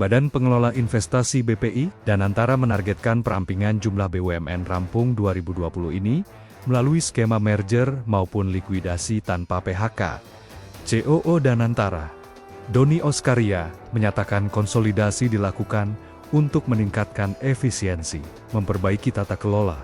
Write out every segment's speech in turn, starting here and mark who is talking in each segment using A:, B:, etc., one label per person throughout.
A: Badan Pengelola Investasi BPI Danantara menargetkan perampingan jumlah BUMN rampung 2020 ini melalui skema merger maupun likuidasi tanpa PHK. COO Danantara, Doni Oskaria, menyatakan konsolidasi dilakukan untuk meningkatkan efisiensi, memperbaiki tata kelola,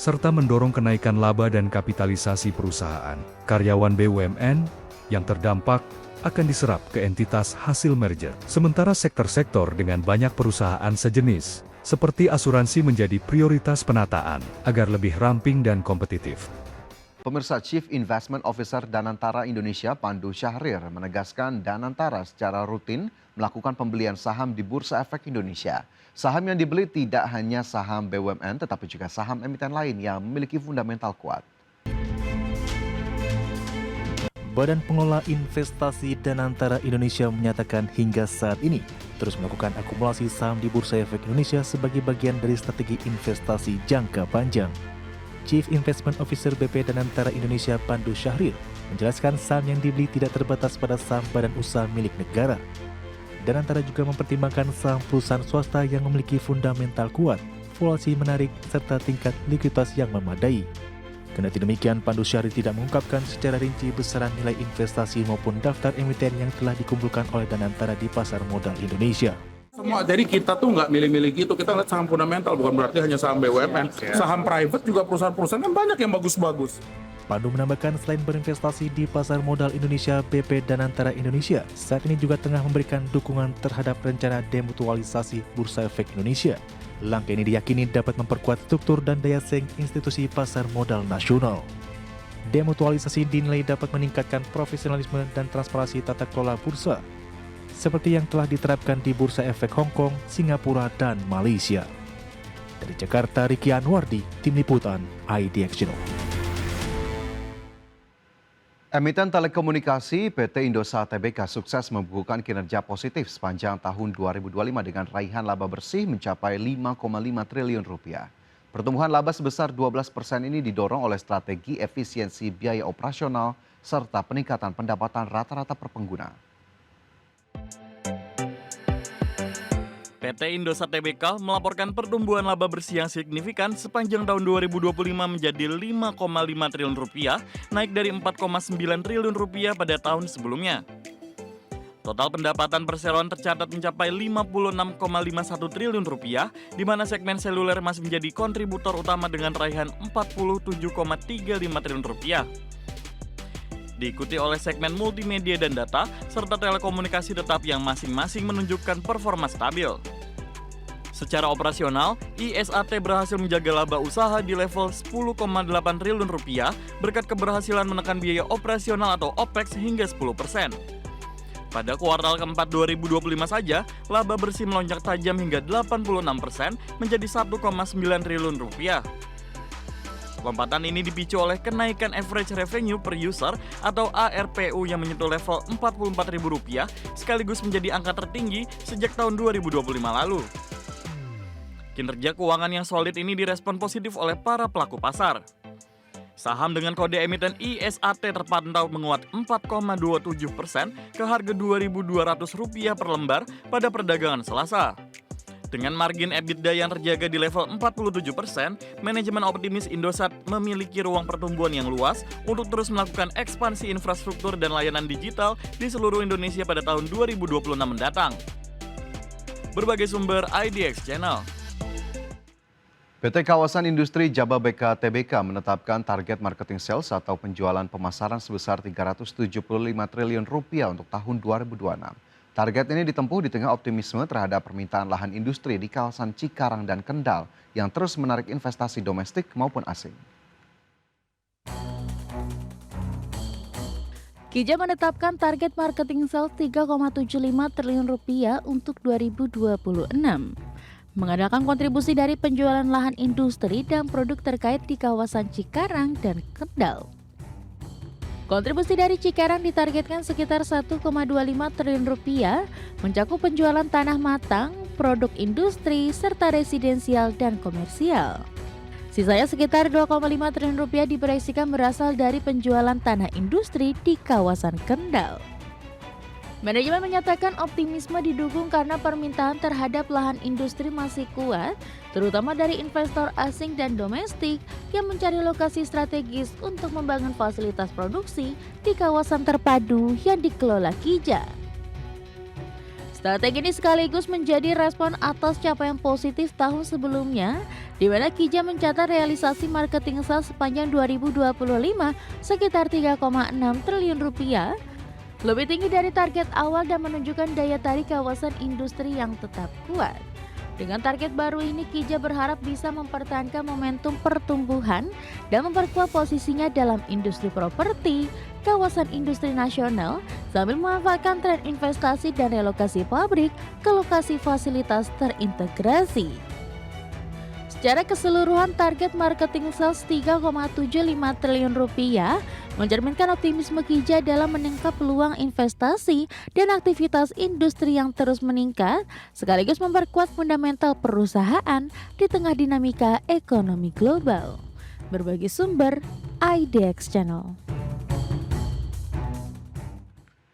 A: serta mendorong kenaikan laba dan kapitalisasi perusahaan. Karyawan BUMN yang terdampak akan diserap ke entitas hasil merger. Sementara sektor-sektor dengan banyak perusahaan sejenis, seperti asuransi menjadi prioritas penataan agar lebih ramping dan kompetitif.
B: Pemirsa, Chief Investment Officer Danantara Indonesia Pandu Syahrir menegaskan Danantara secara rutin melakukan pembelian saham di Bursa Efek Indonesia. Saham yang dibeli tidak hanya saham BUMN tetapi juga saham emiten lain yang memiliki fundamental kuat.
C: Badan Pengelola Investasi Danantara Indonesia menyatakan hingga saat ini terus melakukan akumulasi saham di Bursa Efek Indonesia sebagai bagian dari strategi investasi jangka panjang. Chief Investment Officer BP Danantara Indonesia Pandu Syahrir menjelaskan saham yang dibeli tidak terbatas pada saham badan usaha milik negara. Danantara juga mempertimbangkan saham perusahaan swasta yang memiliki fundamental kuat, valuasi menarik, serta tingkat likuiditas yang memadai. Kendati demikian, Pandu Syahrir tidak mengungkapkan secara rinci besaran nilai investasi maupun daftar emiten yang telah dikumpulkan oleh Danantara di pasar modal Indonesia.
D: Jadi kita tuh nggak milih-milih gitu, kita lihat saham fundamental, bukan berarti hanya saham BUMN. Saham private juga perusahaan-perusahaan kan banyak yang bagus-bagus.
C: Pandu menambahkan selain berinvestasi di pasar modal Indonesia, BP Danantara Indonesia saat ini juga tengah memberikan dukungan terhadap rencana demutualisasi Bursa Efek Indonesia. Langkah ini diyakini dapat memperkuat struktur dan daya saing institusi pasar modal nasional. Demutualisasi dinilai dapat meningkatkan profesionalisme dan transparansi tata kelola bursa, seperti yang telah diterapkan di Bursa Efek Hong Kong, Singapura, dan Malaysia. Dari Jakarta, Riki Anwardi, Tim Liputan, IDX Channel.
B: Emiten telekomunikasi PT Indosat Tbk sukses membukukan kinerja positif sepanjang tahun 2025 dengan raihan laba bersih mencapai 5,5 triliun rupiah. Pertumbuhan laba sebesar 12% ini didorong oleh strategi efisiensi biaya operasional serta peningkatan pendapatan rata-rata per pengguna.
E: PT Indosat Tbk melaporkan pertumbuhan laba bersih yang signifikan sepanjang tahun 2025 menjadi 5,5 triliun rupiah, naik dari 4,9 triliun rupiah pada tahun sebelumnya. Total pendapatan perseroan tercatat mencapai 56,51 triliun rupiah, di mana segmen seluler masih menjadi kontributor utama dengan raihan 47,35 triliun rupiah. Diikuti oleh segmen multimedia dan data, serta telekomunikasi tetap yang masing-masing menunjukkan performa stabil. Secara operasional, ISAT berhasil menjaga laba usaha di level 10,8 triliun rupiah berkat keberhasilan menekan biaya operasional atau OPEX hingga 10%. Pada kuartal keempat 2025 saja, laba bersih melonjak tajam hingga 86% menjadi 1,9 triliun rupiah. Lompatan ini dipicu oleh kenaikan average revenue per user atau ARPU yang menyentuh level Rp44.000 sekaligus menjadi angka tertinggi sejak tahun 2025 lalu. Kinerja keuangan yang solid ini direspon positif oleh para pelaku pasar. Saham dengan kode emiten ISAT terpantau menguat 4,27% ke harga Rp2.200 per lembar pada perdagangan Selasa. Dengan margin EBITDA yang terjaga di level 47%, manajemen optimis Indosat memiliki ruang pertumbuhan yang luas untuk terus melakukan ekspansi infrastruktur dan layanan digital di seluruh Indonesia pada tahun 2026 mendatang. Berbagai sumber IDX Channel.
B: PT Kawasan Industri Jababeka Tbk menetapkan target marketing sales atau penjualan pemasaran sebesar Rp375 triliun untuk tahun 2026. Target ini ditempuh di tengah optimisme terhadap permintaan lahan industri di kawasan Cikarang dan Kendal yang terus menarik investasi domestik maupun asing.
F: Kija menetapkan target marketing sales Rp3,75 triliun untuk 2026. Mengandalkan kontribusi dari penjualan lahan industri dan produk terkait di kawasan Cikarang dan Kendal. Kontribusi dari Cikarang ditargetkan sekitar Rp1,25 triliun, mencakup penjualan tanah matang, produk industri, serta residensial dan komersial. Sisanya sekitar Rp2,5 triliun diproyeksikan berasal dari penjualan tanah industri di kawasan Kendal. Manajemen menyatakan optimisme didukung karena permintaan terhadap lahan industri masih kuat, terutama dari investor asing dan domestik yang mencari lokasi strategis untuk membangun fasilitas produksi di kawasan terpadu yang dikelola Kija. Strategi ini sekaligus menjadi respon atas capaian positif tahun sebelumnya, di mana Kija mencatat realisasi marketing sales sepanjang 2025 sekitar 3,6 triliun rupiah, lebih tinggi dari target awal dan menunjukkan daya tarik kawasan industri yang tetap kuat. Dengan target baru ini, Kija berharap bisa mempertahankan momentum pertumbuhan dan memperkuat posisinya dalam industri properti, kawasan industri nasional, sambil memanfaatkan tren investasi dan relokasi pabrik ke lokasi fasilitas terintegrasi. Secara keseluruhan, target marketing sales 3,75 triliun rupiah mencerminkan optimisme Kija dalam menangkap peluang investasi dan aktivitas industri yang terus meningkat, sekaligus memperkuat fundamental perusahaan di tengah dinamika ekonomi global. Berbagi sumber, IDX Channel.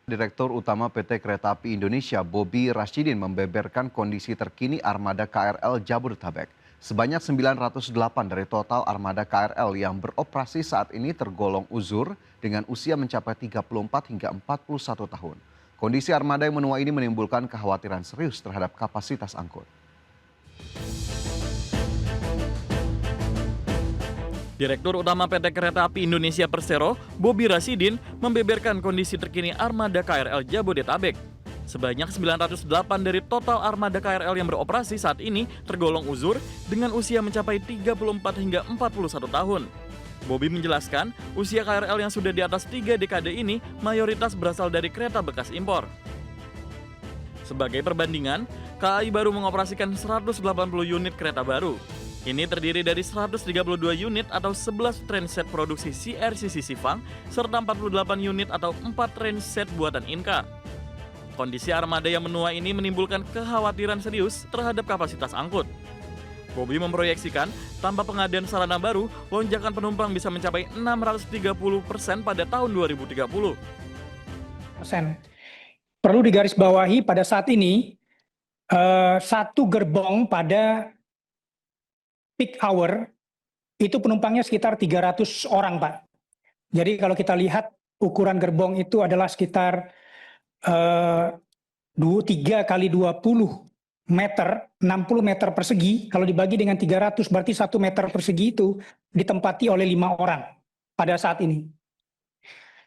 B: Direktur Utama PT Kereta Api Indonesia, Bobi Rashidin, membeberkan kondisi terkini armada KRL Jabodetabek. Sebanyak 908 dari total armada KRL yang beroperasi saat ini tergolong uzur dengan usia mencapai 34 hingga 41 tahun. Kondisi armada yang menua ini menimbulkan kekhawatiran serius terhadap kapasitas angkut.
E: Direktur Utama PT Kereta Api Indonesia Persero, Bobi Rashidin, membeberkan kondisi terkini armada KRL Jabodetabek. Sebanyak 908 dari total armada KRL yang beroperasi saat ini tergolong uzur dengan usia mencapai 34 hingga 41 tahun. Bobi menjelaskan, usia KRL yang sudah di atas 3 dekade ini mayoritas berasal dari kereta bekas impor. Sebagai perbandingan, KAI baru mengoperasikan 180 unit kereta baru. Ini terdiri dari 132 unit atau 11 trainset produksi CRCC Sifang, serta 48 unit atau 4 trainset buatan Inka. Kondisi armada yang menua ini menimbulkan kekhawatiran serius terhadap kapasitas angkut. Bobi memproyeksikan, tanpa pengadaan sarana baru, lonjakan penumpang bisa mencapai 630% pada tahun 2030.
G: Perlu digarisbawahi pada saat ini, satu gerbong pada peak hour itu penumpangnya sekitar 300 orang, Pak. Jadi kalau kita lihat ukuran gerbong itu adalah sekitar 3 kali 20 meter, 60 meter persegi. Kalau dibagi dengan 300 berarti 1 meter persegi itu ditempati oleh 5 orang pada saat ini.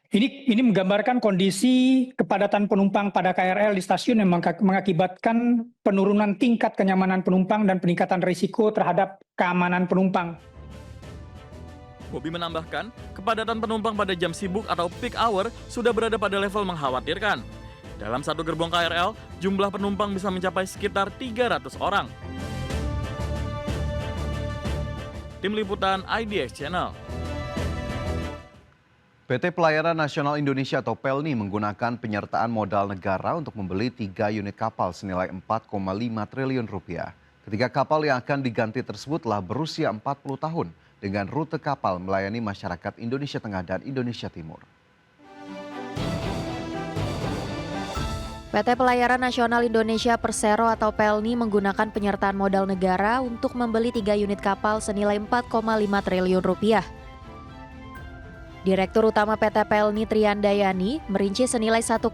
G: Ini menggambarkan kondisi kepadatan penumpang pada KRL di stasiun yang mengakibatkan penurunan tingkat kenyamanan penumpang dan peningkatan risiko terhadap keamanan penumpang.
E: Bobi menambahkan, kepadatan penumpang pada jam sibuk atau peak hour sudah berada pada level mengkhawatirkan. Dalam satu gerbong KRL, jumlah penumpang bisa mencapai sekitar 300 orang. Tim Liputan IDX Channel.
B: PT Pelayaran Nasional Indonesia atau PELNI menggunakan penyertaan modal negara untuk membeli 3 unit kapal senilai 4,5 triliun rupiah. Ketiga kapal yang akan diganti tersebut telah berusia 40 tahun dengan rute kapal melayani masyarakat Indonesia Tengah dan Indonesia Timur.
F: PT Pelayaran Nasional Indonesia Persero atau PELNI menggunakan penyertaan modal negara untuk membeli 3 unit kapal senilai 4,5 triliun rupiah. Direktur Utama PT PELNI Triandayani merinci senilai 1,5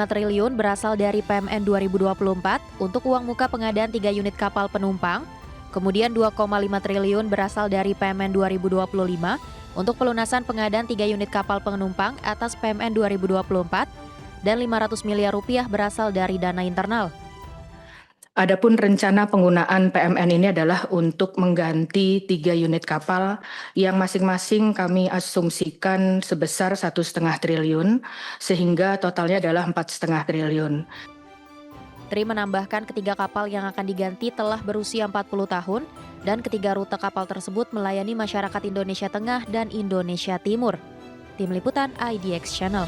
F: triliun berasal dari PMN 2024 untuk uang muka pengadaan 3 unit kapal penumpang, kemudian 2,5 triliun berasal dari PMN 2025 untuk pelunasan pengadaan 3 unit kapal penumpang atas PMN 2024, dan 500 miliar rupiah berasal dari dana internal.
H: Adapun rencana penggunaan PMN ini adalah untuk mengganti 3 unit kapal yang masing-masing kami asumsikan sebesar 1,5 triliun, sehingga totalnya adalah 4,5 triliun.
F: Tri menambahkan ketiga kapal yang akan diganti telah berusia 40 tahun dan ketiga rute kapal tersebut melayani masyarakat Indonesia Tengah dan Indonesia Timur. Tim Liputan IDX Channel.